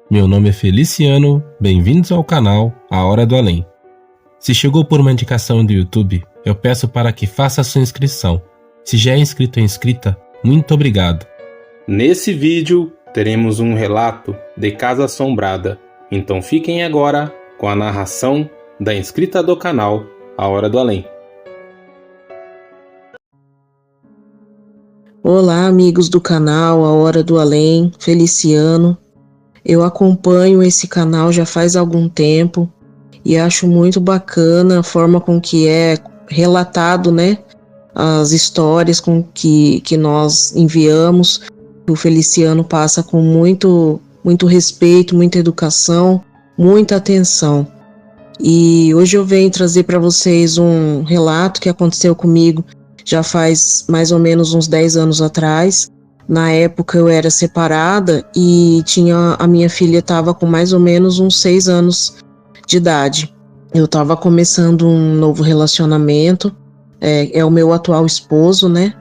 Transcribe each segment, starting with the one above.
Meu nome é Feliciano, bem-vindos ao canal A Hora do Além. Se chegou por uma indicação do YouTube, eu peço para que faça sua inscrição. Se já é inscrito ou inscrita, muito obrigado. Nesse vídeo, teremos um relato de Casa Assombrada, então fiquem agora com a narração da inscrita do canal A Hora do Além. Olá, amigos do canal A Hora do Além, Feliciano. Eu acompanho esse canal já faz algum tempo e acho muito bacana a forma com que é relatado, né, as histórias com que nós enviamos. O Feliciano passa com muito respeito, muita educação, muita atenção. E hoje eu venho trazer para vocês um relato que aconteceu comigo já faz mais ou menos uns 10 anos atrás. Na época eu era separada e a minha filha estava com mais ou menos uns 6 anos de idade. Eu estava começando um novo relacionamento, é o meu atual esposo, né?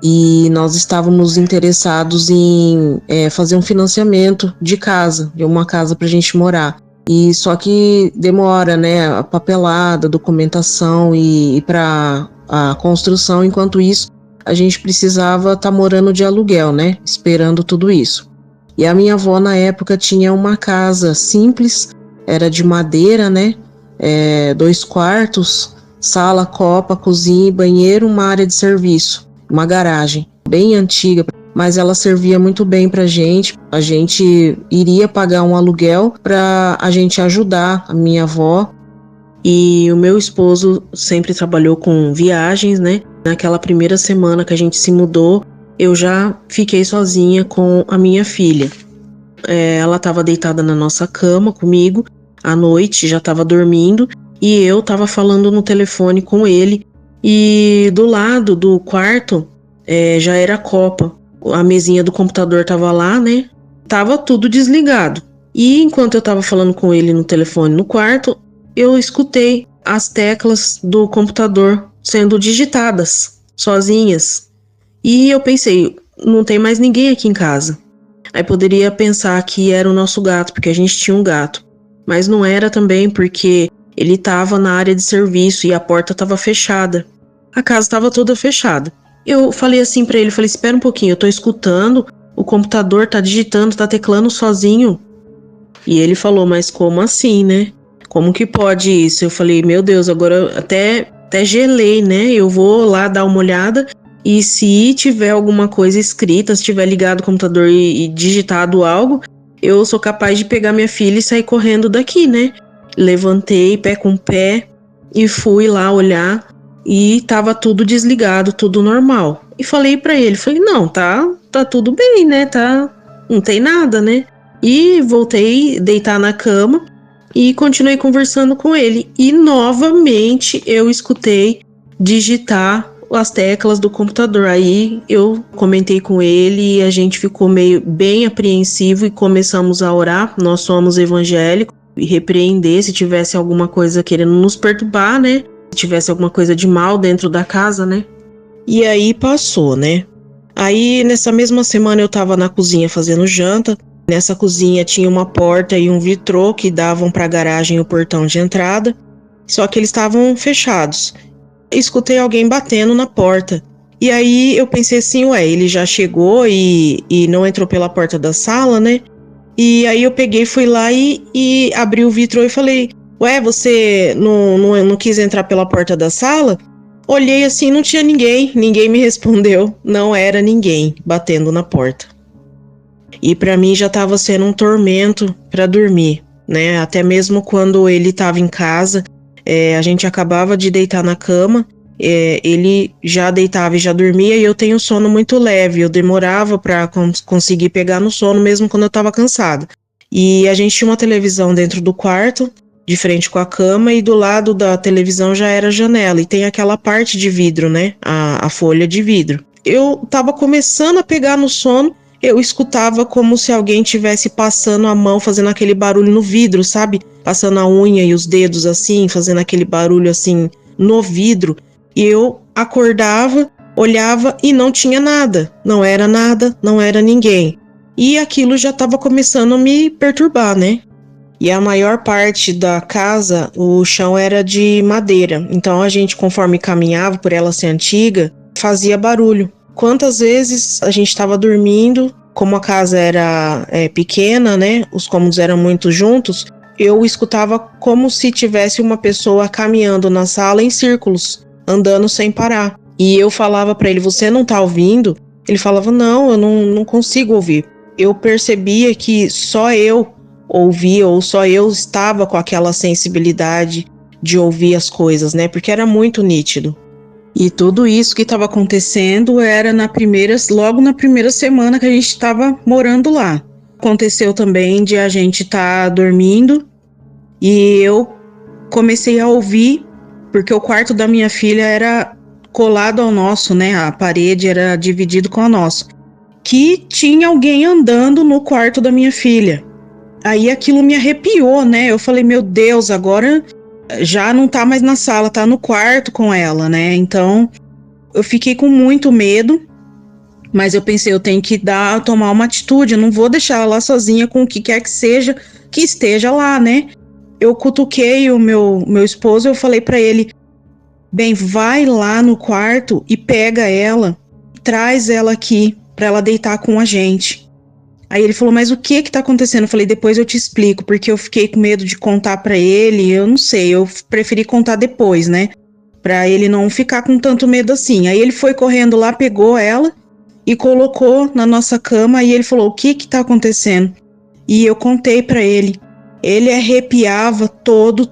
E nós estávamos interessados em fazer um financiamento de casa, de uma casa para a gente morar. E só que demora, né? A papelada, documentação e para a construção. Enquanto isso, a gente precisava estar morando de aluguel, né? Esperando tudo isso. E a minha avó, na época, tinha uma casa simples, era de madeira, né? 2 quartos, sala, copa, cozinha e banheiro, uma área de serviço, uma garagem bem antiga, mas ela servia muito bem pra gente. A gente iria pagar um aluguel para a gente ajudar a minha avó. E o meu esposo sempre trabalhou com viagens, né? Naquela primeira semana que a gente se mudou, eu já fiquei sozinha com a minha filha. Ela estava deitada na nossa cama comigo, à noite, já estava dormindo, e eu estava falando no telefone com ele. E do lado do quarto já era a copa. A mesinha do computador estava lá, né? Tava tudo desligado. E enquanto eu estava falando com ele no telefone no quarto, eu escutei as teclas do computador sendo digitadas, sozinhas. E eu pensei, não tem mais ninguém aqui em casa. Aí poderia pensar que era o nosso gato, porque a gente tinha um gato. Mas não era também, porque ele estava na área de serviço e a porta estava fechada. A casa estava toda fechada. Eu falei assim pra ele, espera um pouquinho, eu tô escutando, o computador tá digitando, tá teclando sozinho. E ele falou, mas como assim, né? Como que pode isso? Eu falei, meu Deus, agora eu até gelei, né? Eu vou lá dar uma olhada e se tiver alguma coisa escrita, se tiver ligado o computador e digitado algo, eu sou capaz de pegar minha filha e sair correndo daqui, né? Levantei pé com pé e fui lá olhar e tava tudo desligado, tudo normal. E falei pra ele, não, tá tudo bem, né? Não tem nada, né? E voltei a deitar na cama e continuei conversando com ele. E novamente eu escutei digitar as teclas do computador. Aí eu comentei com ele e a gente ficou bem apreensivo e começamos a orar. Nós somos evangélicos e repreender se tivesse alguma coisa querendo nos perturbar, né? Se tivesse alguma coisa de mal dentro da casa, né? E aí passou, né? Aí nessa mesma semana eu tava na cozinha fazendo janta. Nessa cozinha tinha uma porta e um vitrô que davam para a garagem e o portão de entrada, só que eles estavam fechados. Escutei alguém batendo na porta. E aí eu pensei assim, ele já chegou e não entrou pela porta da sala, né? E aí eu peguei, fui lá e abri o vitrô e falei, você não quis entrar pela porta da sala? Olhei assim, não tinha ninguém me respondeu, não era ninguém batendo na porta. E para mim já estava sendo um tormento para dormir, né? Até mesmo quando ele estava em casa, a gente acabava de deitar na cama, ele já deitava e já dormia e eu tenho sono muito leve, eu demorava para conseguir pegar no sono mesmo quando eu estava cansada. E a gente tinha uma televisão dentro do quarto, de frente com a cama, e do lado da televisão já era a janela e tem aquela parte de vidro, né? A folha de vidro. Eu estava começando a pegar no sono. Eu escutava como se alguém tivesse passando a mão, fazendo aquele barulho no vidro, sabe? Passando a unha e os dedos assim, fazendo aquele barulho assim no vidro. E eu acordava, olhava e não tinha nada. Não era nada, não era ninguém. e aquilo já estava começando a me perturbar, né? E a maior parte da casa, o chão era de madeira. Então a gente, conforme caminhava, por ela ser antiga, fazia barulho. Quantas vezes a gente estava dormindo, como a casa era pequena, né? Os cômodos eram muito juntos, eu escutava como se tivesse uma pessoa caminhando na sala em círculos, andando sem parar. E eu falava para ele, você não tá ouvindo? Ele falava, não, eu não consigo ouvir. Eu percebia que só eu ouvia, ou só eu estava com aquela sensibilidade de ouvir as coisas, né? Porque era muito nítido. E tudo isso que estava acontecendo era logo na primeira semana que a gente estava morando lá. Aconteceu também de a gente estar dormindo e eu comecei a ouvir, porque o quarto da minha filha era colado ao nosso, né? A parede era dividido com o nosso. Que tinha alguém andando no quarto da minha filha. Aí aquilo me arrepiou, né? Eu falei, meu Deus, agora já não tá mais na sala, tá no quarto com ela, né? Então, eu fiquei com muito medo, mas eu pensei, eu tenho que tomar uma atitude, eu não vou deixar ela lá sozinha com o que quer que seja, que esteja lá, né? Eu cutuquei o meu esposo, eu falei pra ele, bem, vai lá no quarto e pega ela, traz ela aqui pra ela deitar com a gente. Aí ele falou, mas o que tá acontecendo? Eu falei, depois eu te explico, porque eu fiquei com medo de contar pra ele, eu não sei, eu preferi contar depois, né? Pra ele não ficar com tanto medo assim. Aí ele foi correndo lá, pegou ela e colocou na nossa cama e ele falou, o que tá acontecendo? E eu contei pra ele. Ele arrepiava todo,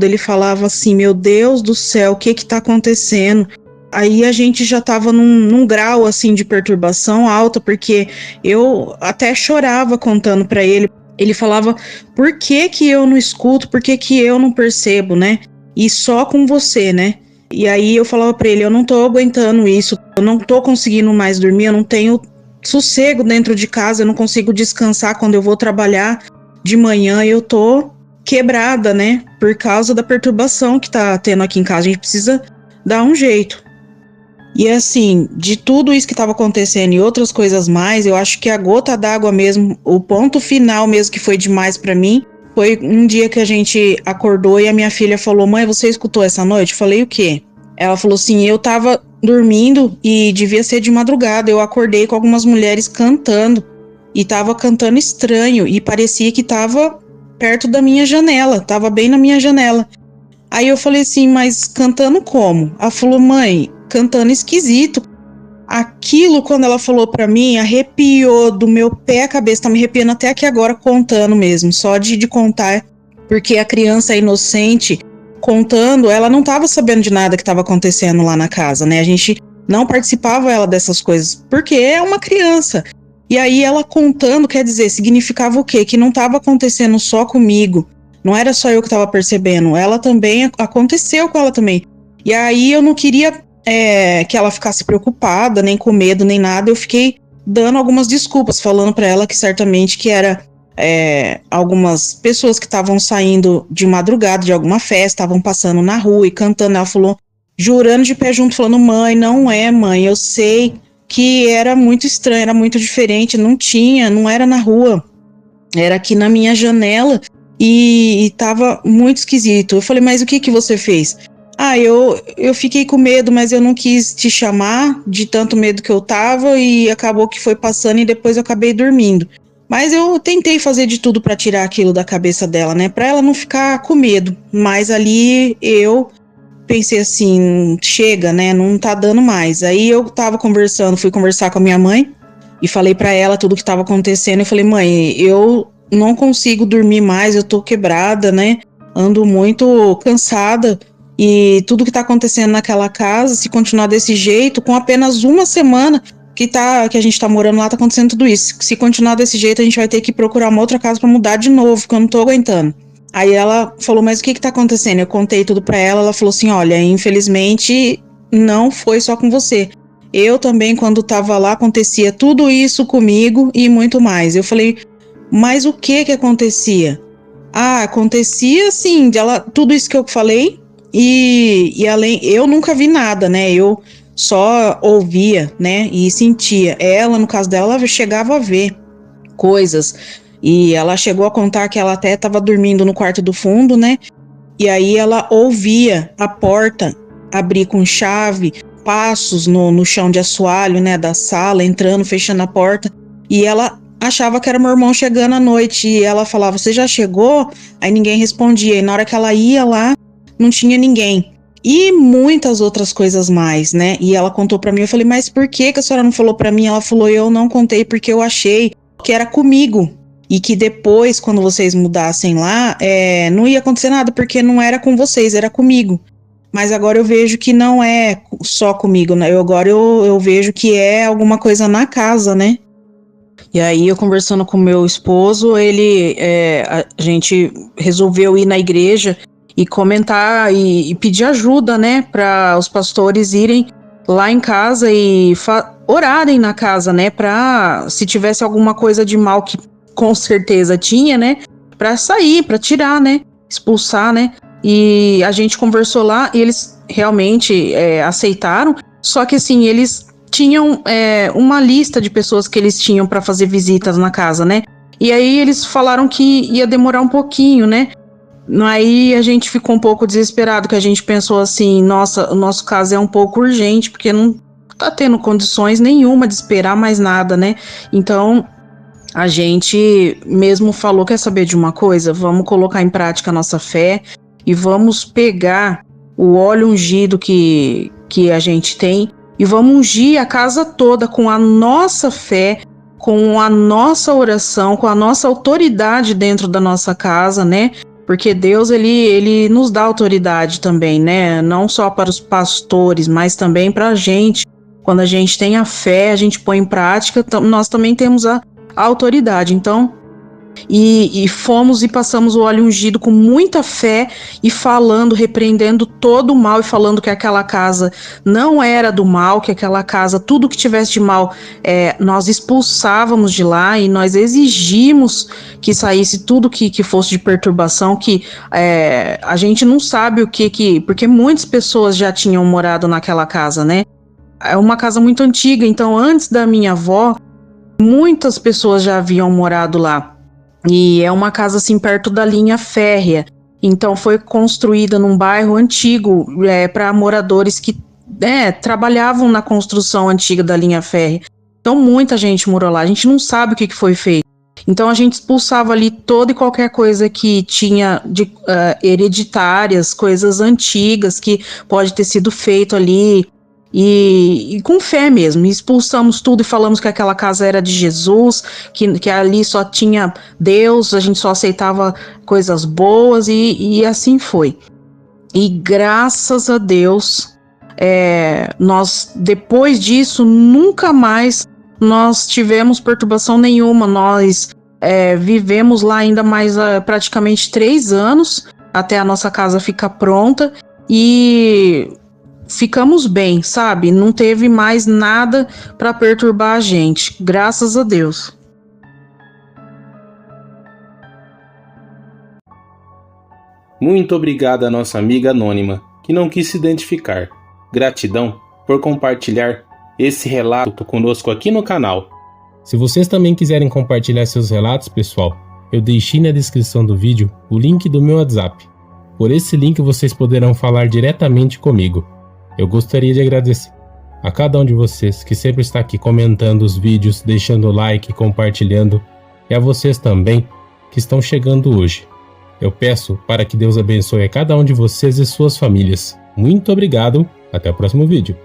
ele falava assim, meu Deus do céu, o que tá acontecendo? Aí a gente já tava num grau assim de perturbação alta, porque eu até chorava contando pra ele. Ele falava, por que eu não escuto, por que eu não percebo, né? E só com você, né? E aí eu falava pra ele, eu não tô aguentando isso, eu não tô conseguindo mais dormir, eu não tenho sossego dentro de casa, eu não consigo descansar quando eu vou trabalhar de manhã, eu tô quebrada, né? Por causa da perturbação que tá tendo aqui em casa, a gente precisa dar um jeito. E assim, de tudo isso que estava acontecendo e outras coisas mais, eu acho que a gota d'água mesmo, o ponto final mesmo que foi demais para mim, foi um dia que a gente acordou e a minha filha falou, mãe, você escutou essa noite? Eu falei, o quê? Ela falou assim, eu tava dormindo e devia ser de madrugada, eu acordei com algumas mulheres cantando e tava cantando estranho e parecia que tava perto da minha janela, tava bem na minha janela. Aí eu falei assim, mas cantando como? Ela falou, mãe, cantando esquisito. Aquilo, quando ela falou pra mim, arrepiou do meu pé à cabeça, tá me arrepiando até aqui agora contando mesmo, só de contar, porque a criança inocente contando, ela não tava sabendo de nada que tava acontecendo lá na casa, né? A gente não participava ela dessas coisas, porque é uma criança. E aí ela contando, quer dizer, significava o quê? Que não tava acontecendo só comigo, não era só eu que tava percebendo, ela também, aconteceu com ela também. E aí eu não queria que ela ficasse preocupada, nem com medo, nem nada. Eu fiquei dando algumas desculpas, falando pra ela que certamente que era algumas pessoas que estavam saindo de madrugada de alguma festa, estavam passando na rua e cantando. Ela falou, jurando de pé junto, falando, mãe, não é, mãe, eu sei que era muito estranho, era muito diferente, não era na rua, era aqui na minha janela e tava muito esquisito. Eu falei, mas o que você fez? Eu fiquei com medo, mas eu não quis te chamar de tanto medo que eu tava e acabou que foi passando e depois eu acabei dormindo. Mas eu tentei fazer de tudo pra tirar aquilo da cabeça dela, né? Pra ela não ficar com medo. Mas ali eu pensei assim, chega, né? Não tá dando mais. Aí eu fui conversar com a minha mãe e falei pra ela tudo que tava acontecendo. Eu falei, mãe, eu não consigo dormir mais, eu tô quebrada, né? Ando muito cansada. E tudo que tá acontecendo naquela casa, se continuar desse jeito, com apenas uma semana que a gente tá morando lá, tá acontecendo tudo isso. Se continuar desse jeito, a gente vai ter que procurar uma outra casa pra mudar de novo, porque eu não tô aguentando. Aí ela falou, mas o que tá acontecendo? Eu contei tudo pra ela, ela falou assim, olha, infelizmente não foi só com você. Eu também, quando tava lá, acontecia tudo isso comigo e muito mais. Eu falei, mas o que acontecia? Acontecia assim, tudo isso que eu falei. E além, eu nunca vi nada, né? Eu só ouvia, né? E sentia. Ela, no caso dela, ela chegava a ver. coisas. E ela chegou a contar que ela até estava dormindo no quarto do fundo, né? E aí ela ouvia a porta abrir com chave, passos no chão de assoalho, né, da sala, entrando, fechando a porta. E ela achava que era meu irmão chegando à noite. E ela falava, você já chegou? Aí ninguém respondia. E na hora que ela ia lá, não tinha ninguém. E muitas outras coisas mais, né? E ela contou pra mim, eu falei, mas por que a senhora não falou pra mim? Ela falou, eu não contei porque eu achei que era comigo. E que depois, quando vocês mudassem lá, não ia acontecer nada, porque não era com vocês, era comigo. Mas agora eu vejo que não é só comigo, né? Agora eu vejo que é alguma coisa na casa, né? E aí eu conversando com meu esposo, a gente resolveu ir na igreja e comentar e pedir ajuda, né? Para os pastores irem lá em casa e orarem na casa, né? Para se tivesse alguma coisa de mal, que com certeza tinha, né? Para sair, para tirar, né? Expulsar, né? E a gente conversou lá e eles realmente aceitaram, só que assim, eles tinham uma lista de pessoas que eles tinham para fazer visitas na casa, né? E aí eles falaram que ia demorar um pouquinho, né? Aí a gente ficou um pouco desesperado, que a gente pensou assim, nossa, o nosso caso é um pouco urgente, porque não tá tendo condições nenhuma de esperar mais nada, né? Então a gente mesmo falou, quer saber de uma coisa? Vamos colocar em prática a nossa fé e vamos pegar o óleo ungido que a gente tem e vamos ungir a casa toda com a nossa fé, com a nossa oração, com a nossa autoridade dentro da nossa casa, né? Porque Deus, ele nos dá autoridade também, né? Não só para os pastores, mas também para a gente. Quando a gente tem a fé, a gente põe em prática, nós também temos a autoridade. Então, e fomos e passamos o óleo ungido com muita fé e falando, repreendendo todo o mal e falando que aquela casa não era do mal, que aquela casa, tudo que tivesse de mal, nós expulsávamos de lá e nós exigimos que saísse tudo que fosse de perturbação, que a gente não sabe o que porque muitas pessoas já tinham morado naquela casa, né? É uma casa muito antiga, então antes da minha avó, muitas pessoas já haviam morado lá. E é uma casa assim perto da linha férrea, então foi construída num bairro antigo para moradores que trabalhavam na construção antiga da linha férrea. Então muita gente morou lá, a gente não sabe o que foi feito. Então a gente expulsava ali toda e qualquer coisa que tinha de hereditárias, coisas antigas que pode ter sido feito ali. E com fé mesmo, expulsamos tudo e falamos que aquela casa era de Jesus, que ali só tinha Deus, a gente só aceitava coisas boas e assim foi. E graças a Deus, nós depois disso nunca mais nós tivemos perturbação nenhuma, nós vivemos lá ainda mais praticamente 3 anos até a nossa casa ficar pronta e ficamos bem, sabe? Não teve mais nada para perturbar a gente, graças a Deus. Muito obrigado à nossa amiga anônima, que não quis se identificar. Gratidão por compartilhar esse relato conosco aqui no canal. Se vocês também quiserem compartilhar seus relatos, pessoal, eu deixei na descrição do vídeo o link do meu WhatsApp. Por esse link vocês poderão falar diretamente comigo. Eu gostaria de agradecer a cada um de vocês que sempre está aqui comentando os vídeos, deixando like, compartilhando, e a vocês também que estão chegando hoje. Eu peço para que Deus abençoe a cada um de vocês e suas famílias. Muito obrigado, até o próximo vídeo.